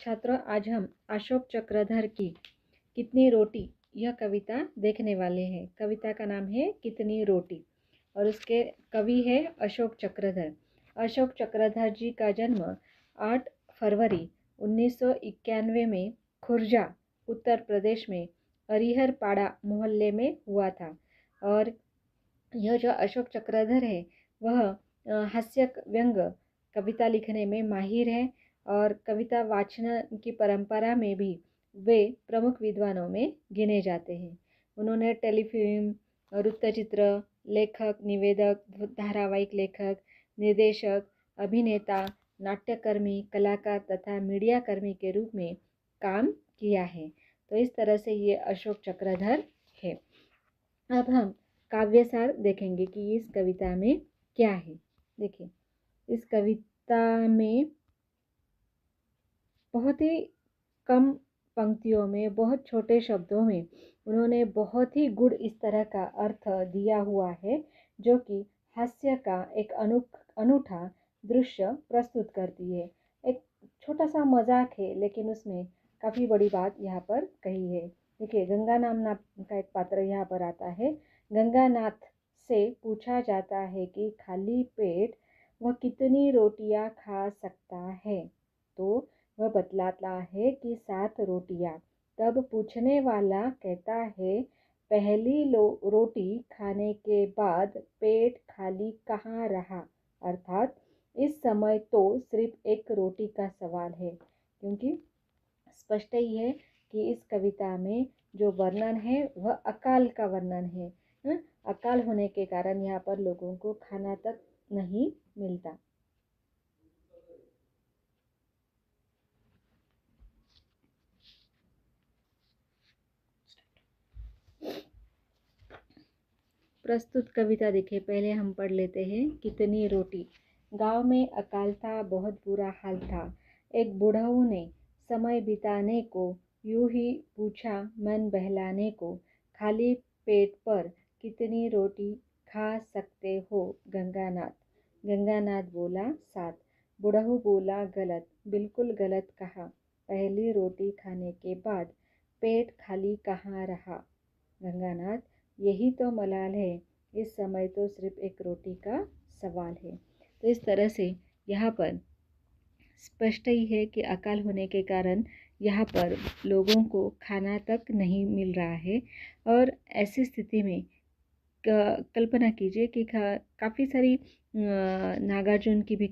छात्रों, आज हम अशोक चक्रधर की कितनी रोटी यह कविता देखने वाले हैं। कविता का नाम है कितनी रोटी और उसके कवि है अशोक चक्रधर। अशोक चक्रधर जी का जन्म 8 फरवरी 1991 में खुर्जा उत्तर प्रदेश में हरिहरपाड़ा मोहल्ले में हुआ था। और यह जो अशोक चक्रधर है वह हास्य व्यंग कविता लिखने में माहिर है और कविता वाचन की परंपरा में भी वे प्रमुख विद्वानों में गिने जाते हैं। उन्होंने टेलीफिल्म, वृत्तचित्र लेखक, निवेदक, धारावाहिक लेखक, निर्देशक, अभिनेता, नाट्यकर्मी, कलाकार तथा मीडिया कर्मी के रूप में काम किया है। तो इस तरह से ये अशोक चक्रधर है। अब हम काव्यसार देखेंगे कि इस कविता में क्या है। देखिए, इस कविता में बहुत ही कम पंक्तियों में, बहुत छोटे शब्दों में उन्होंने बहुत ही गूढ़ इस तरह का अर्थ दिया हुआ है जो कि हास्य का एक अनूठा दृश्य प्रस्तुत करती है। एक छोटा सा मजाक है लेकिन उसमें काफ़ी बड़ी बात यहाँ पर कही है। देखिए, गंगा नाम का एक पात्र यहाँ पर आता है। गंगानाथ से पूछा जाता है कि खाली पेट वह कितनी रोटियां खा सकता है, तो वह बतलाता है कि 7 रोटियां। तब पूछने वाला कहता है, पहली रोटी खाने के बाद पेट खाली कहाँ रहा, अर्थात इस समय तो सिर्फ एक रोटी का सवाल है। क्योंकि स्पष्ट ही है कि इस कविता में जो वर्णन है वह अकाल का वर्णन है। अकाल होने के कारण यहाँ पर लोगों को खाना तक नहीं मिलता। प्रस्तुत कविता देखिए, पहले हम पढ़ लेते हैं। कितनी रोटी। गांव में अकाल था, बहुत बुरा हाल था। एक बुढ़ऊ ने समय बिताने को यूं ही पूछा मन बहलाने को, खाली पेट पर कितनी रोटी खा सकते हो गंगानाथ। गंगानाथ बोला 7। बुढ़ऊ बोला गलत, बिल्कुल गलत कहा। पहली रोटी खाने के बाद पेट खाली कहाँ रहा। गंगानाथ, यही तो मलाल है, इस समय तो सिर्फ एक रोटी का सवाल है। तो इस तरह से यहाँ पर स्पष्ट ही है कि अकाल होने के कारण यहाँ पर लोगों को खाना तक नहीं मिल रहा है। और ऐसी स्थिति में कल्पना कीजिए कि काफ़ी सारी नागार्जुन की भी